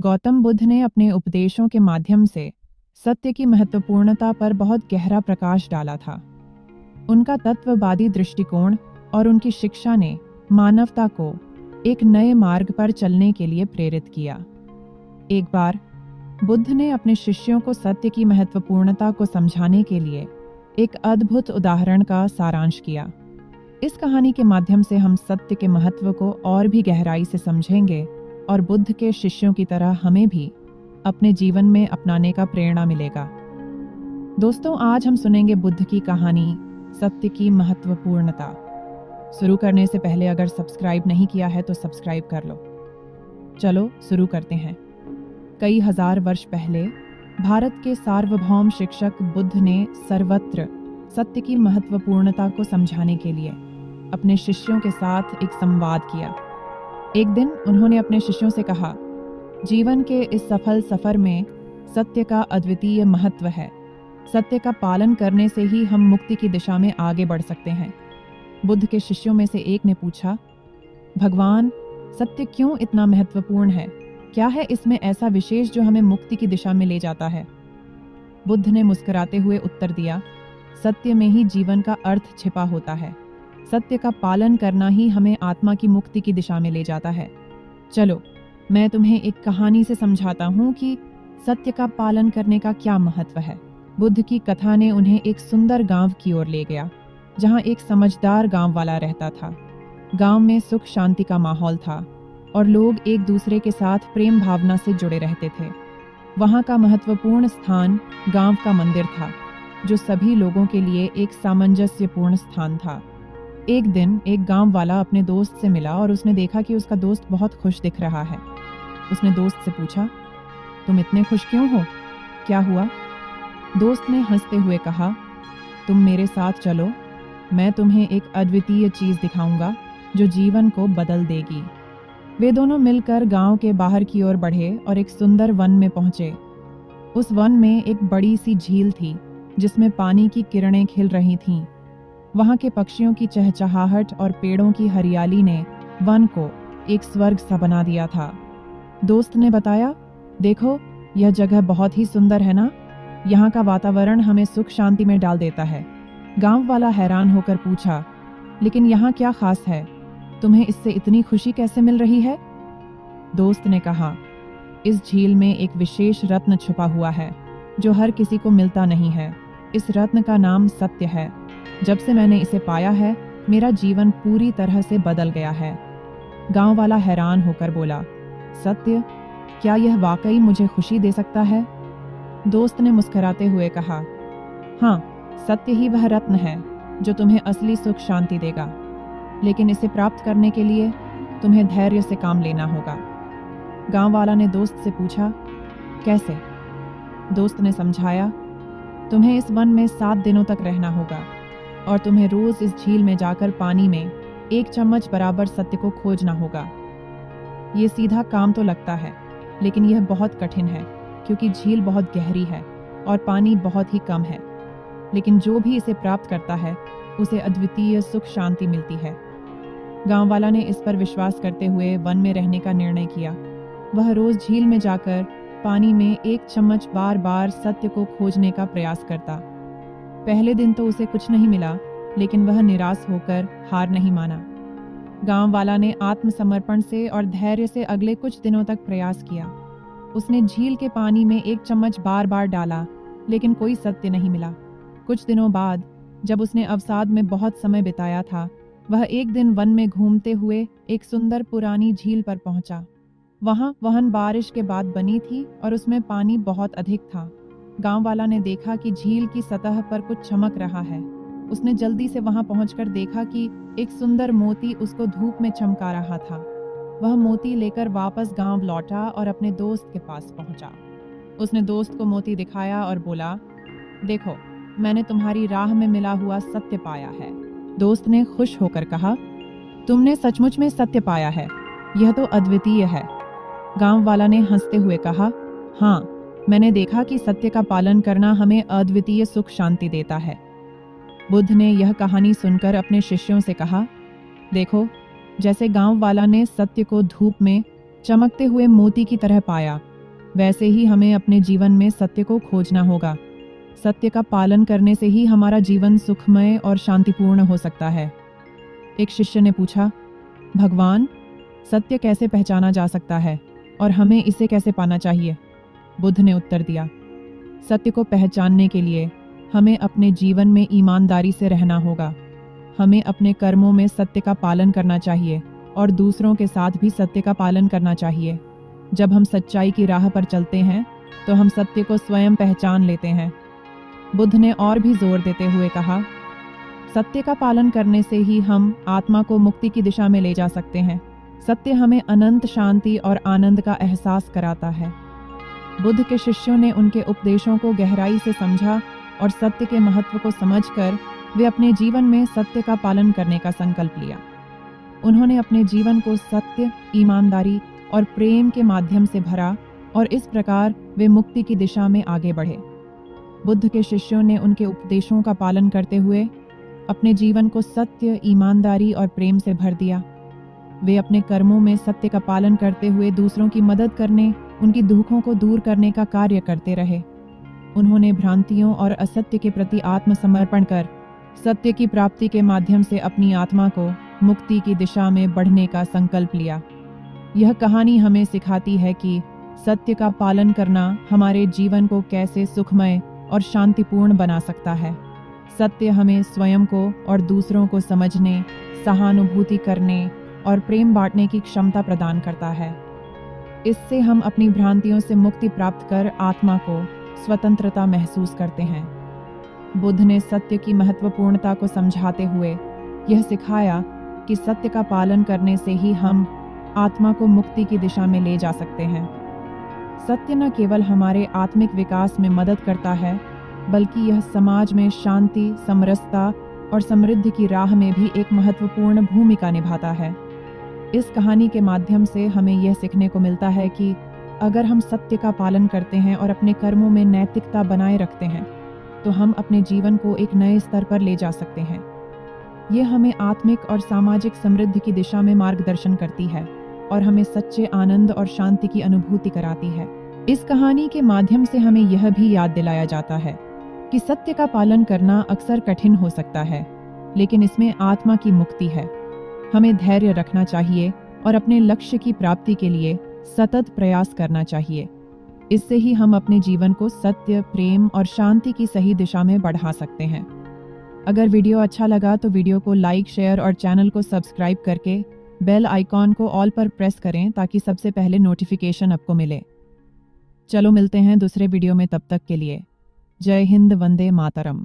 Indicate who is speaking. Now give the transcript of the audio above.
Speaker 1: गौतम बुद्ध ने अपने उपदेशों के माध्यम से सत्य की महत्वपूर्णता पर बहुत गहरा प्रकाश डाला था। उनका तत्ववादी दृष्टिकोण और उनकी शिक्षा ने मानवता को एक नए मार्ग पर चलने के लिए प्रेरित किया। एक बार बुद्ध ने अपने शिष्यों को सत्य की महत्वपूर्णता को समझाने के लिए एक अद्भुत उदाहरण का सारांश किया। इस कहानी के माध्यम से हम सत्य के महत्व को और भी गहराई से समझेंगे और बुद्ध के शिष्यों की तरह हमें भी अपने जीवन में अपनाने का प्रेरणा मिलेगा। दोस्तों, आज हम सुनेंगे बुद्ध की कहानी सत्य की महत्वपूर्णता। शुरू करने से पहले अगर सब्सक्राइब नहीं किया है तो सब्सक्राइब कर लो। चलो शुरू करते हैं। कई हजार वर्ष पहले भारत के सार्वभौम शिक्षक बुद्ध ने सर्वत्र सत्य की महत्वपूर्णता को समझाने के लिए अपने शिष्यों के साथ एक संवाद किया। एक दिन उन्होंने अपने शिष्यों से कहा, जीवन के इस सफल सफर में सत्य का अद्वितीय महत्व है। सत्य का पालन करने से ही हम मुक्ति की दिशा में आगे बढ़ सकते हैं। बुद्ध के शिष्यों में से एक ने पूछा, भगवान, सत्य क्यों इतना महत्वपूर्ण है? क्या है इसमें ऐसा विशेष जो हमें मुक्ति की दिशा में ले जाता है? बुद्ध ने मुस्कुराते हुए उत्तर दिया, सत्य में ही जीवन का अर्थ छिपा होता है। सत्य का पालन करना ही हमें आत्मा की मुक्ति की दिशा में ले जाता है। चलो, मैं तुम्हें एक कहानी से समझाता हूँ कि सत्य का पालन करने का क्या महत्व है। बुद्ध की कथा ने उन्हें एक सुंदर गांव की ओर ले गया, जहाँ एक समझदार गांव वाला रहता था। गांव में सुख शांति का माहौल था और लोग एक दूसरे के साथ प्रेम भावना से जुड़े रहते थे। वहाँ का महत्वपूर्ण स्थान गांव का मंदिर था, जो सभी लोगों के लिए एक सामंजस्यपूर्ण स्थान था। एक दिन एक गांव वाला अपने दोस्त से मिला और उसने देखा कि उसका दोस्त बहुत खुश दिख रहा है। उसने दोस्त से पूछा, तुम इतने खुश क्यों हो? क्या हुआ? दोस्त ने हंसते हुए कहा, तुम मेरे साथ चलो, मैं तुम्हें एक अद्वितीय चीज दिखाऊंगा जो जीवन को बदल देगी। वे दोनों मिलकर गांव के बाहर की ओर बढ़े और एक सुंदर वन में पहुंचे। उस वन में एक बड़ी सी झील थी, जिसमें पानी की किरणें खिल रही थीं। वहां के पक्षियों की चहचहाहट और पेड़ों की हरियाली ने वन को एक स्वर्ग सा बना दिया था। दोस्त ने बताया, देखो, यह जगह बहुत ही सुंदर है ना? यहाँ का वातावरण हमें सुख शांति में डाल देता है। गांव वाला हैरान होकर पूछा, लेकिन यहाँ क्या खास है? तुम्हें इससे इतनी खुशी कैसे मिल रही है? दोस्त ने कहा, इस झील में एक विशेष रत्न छुपा हुआ है जो हर किसी को मिलता नहीं है। इस रत्न का नाम सत्य है। जब से मैंने इसे पाया है, मेरा जीवन पूरी तरह से बदल गया है। गांव वाला हैरान होकर बोला, सत्य? क्या यह वाकई मुझे खुशी दे सकता है? दोस्त ने मुस्कुराते हुए कहा, हाँ, सत्य ही वह रत्न है जो तुम्हें असली सुख शांति देगा। लेकिन इसे प्राप्त करने के लिए तुम्हें धैर्य से काम लेना होगा। गांव वाला ने दोस्त से पूछा, कैसे? दोस्त ने समझाया, तुम्हें इस वन में 7 दिनों तक रहना होगा और तुम्हें रोज इस झील में जाकर पानी में 1 चम्मच बराबर सत्य को खोजना होगा। ये सीधा काम तो लगता है, लेकिन यह बहुत कठिन है, क्योंकि झील बहुत गहरी है और पानी बहुत ही कम है। लेकिन जो भी इसे प्राप्त करता है, उसे अद्वितीय सुख शांति मिलती है। गांव वाला ने इस पर विश्वास करते हुए वन में रहने का निर्णय किया। वह रोज झील में जाकर पानी में 1 चम्मच बार बार सत्य को खोजने का प्रयास करता। पहले दिन तो उसे कुछ नहीं मिला, लेकिन वह निराश होकर हार नहीं माना। गांव वाला ने आत्मसमर्पण से और धैर्य से अगले कुछ दिनों तक प्रयास किया। उसने झील के पानी में 1 चम्मच बार बार डाला, लेकिन कोई सत्य नहीं मिला। कुछ दिनों बाद, जब उसने अवसाद में बहुत समय बिताया था, वह एक दिन वन में घूमते हुए एक सुंदर पुरानी झील पर पहुंचा। वह बारिश के बाद बनी थी और उसमें पानी बहुत अधिक था। गांव वाला ने देखा कि झील की सतह पर कुछ चमक रहा है। उसने जल्दी से वहां पहुंचकर देखा कि एक सुंदर मोती उसको धूप में चमका रहा था। वह मोती लेकर वापस गांव लौटा और अपने दोस्त के पास पहुंचा। उसने दोस्त को मोती दिखाया और बोला, देखो, मैंने तुम्हारी राह में मिला हुआ सत्य पाया है। दोस्त ने खुश होकर कहा, तुमने सचमुच में सत्य पाया है? यह तो अद्वितीय है। गांव वाला ने हंसते हुए कहा, हाँ, मैंने देखा कि सत्य का पालन करना हमें अद्वितीय सुख शांति देता है। बुद्ध ने यह कहानी सुनकर अपने शिष्यों से कहा, देखो, जैसे गांव वाला ने सत्य को धूप में चमकते हुए मोती की तरह पाया, वैसे ही हमें अपने जीवन में सत्य को खोजना होगा। सत्य का पालन करने से ही हमारा जीवन सुखमय और शांतिपूर्ण हो सकता है। एक शिष्य ने पूछा, भगवान, सत्य कैसे पहचाना जा सकता है और हमें इसे कैसे पाना चाहिए? बुद्ध ने उत्तर दिया, सत्य को पहचानने के लिए हमें अपने जीवन में ईमानदारी से रहना होगा। हमें अपने कर्मों में सत्य का पालन करना चाहिए और दूसरों के साथ भी सत्य का पालन करना चाहिए। जब हम सच्चाई की राह पर चलते हैं तो हम सत्य को स्वयं पहचान लेते हैं। बुद्ध ने और भी जोर देते हुए कहा, सत्य का पालन करने से ही हम आत्मा को मुक्ति की दिशा में ले जा सकते हैं। सत्य हमें अनंत शांति और आनंद का एहसास कराता है। बुद्ध के शिष्यों ने उनके उपदेशों को गहराई से समझा और सत्य के महत्व को समझकर वे अपने जीवन में सत्य का पालन करने का संकल्प लिया। उन्होंने अपने जीवन को सत्य, ईमानदारी और प्रेम के माध्यम से भरा और इस प्रकार वे मुक्ति की दिशा में आगे बढ़े। बुद्ध के शिष्यों ने उनके उपदेशों का पालन करते हुए अपने जीवन को सत्य, ईमानदारी और प्रेम से भर दिया। वे अपने कर्मों में सत्य का पालन करते हुए दूसरों की मदद करने, उनकी दुखों को दूर करने का कार्य करते रहे। उन्होंने भ्रांतियों और असत्य के प्रति आत्मसमर्पण कर सत्य की प्राप्ति के माध्यम से अपनी आत्मा को मुक्ति की दिशा में बढ़ने का संकल्प लिया। यह कहानी हमें सिखाती है कि सत्य का पालन करना हमारे जीवन को कैसे सुखमय और शांतिपूर्ण बना सकता है। सत्य हमें स्वयं को और दूसरों को समझने, सहानुभूति करने और प्रेम बांटने की क्षमता प्रदान करता है। इससे हम अपनी भ्रांतियों से मुक्ति प्राप्त कर आत्मा को स्वतंत्रता महसूस करते हैं। बुद्ध ने सत्य की महत्वपूर्णता को समझाते हुए यह सिखाया कि सत्य का पालन करने से ही हम आत्मा को मुक्ति की दिशा में ले जा सकते हैं। सत्य न केवल हमारे आत्मिक विकास में मदद करता है, बल्कि यह समाज में शांति, समरसता और समृद्धि की राह में भी एक महत्वपूर्ण भूमिका निभाता है। इस कहानी के माध्यम से हमें यह सीखने को मिलता है कि अगर हम सत्य का पालन करते हैं और अपने कर्मों में नैतिकता बनाए रखते हैं, तो हम अपने जीवन को एक नए स्तर पर ले जा सकते हैं। ये हमें आत्मिक और सामाजिक समृद्धि की दिशा में मार्गदर्शन करती है और हमें सच्चे आनंद और शांति की अनुभूति कराती है। इस कहानी के माध्यम से हमें यह भी याद दिलाया जाता है कि सत्य का पालन करना अक्सर कठिन हो सकता है, लेकिन इसमें आत्मा की मुक्ति है। हमें धैर्य रखना चाहिए और अपने लक्ष्य की प्राप्ति के लिए सतत प्रयास करना चाहिए। इससे ही हम अपने जीवन को सत्य, प्रेम और शांति की सही दिशा में बढ़ा सकते हैं। अगर वीडियो अच्छा लगा तो वीडियो को लाइक, शेयर और चैनल को सब्सक्राइब करके बेल आइकॉन को ऑल पर प्रेस करें ताकि सबसे पहले नोटिफिकेशन आपको मिले। चलो मिलते हैं दूसरे वीडियो में, तब तक के लिए जय हिंद, वंदे मातरम।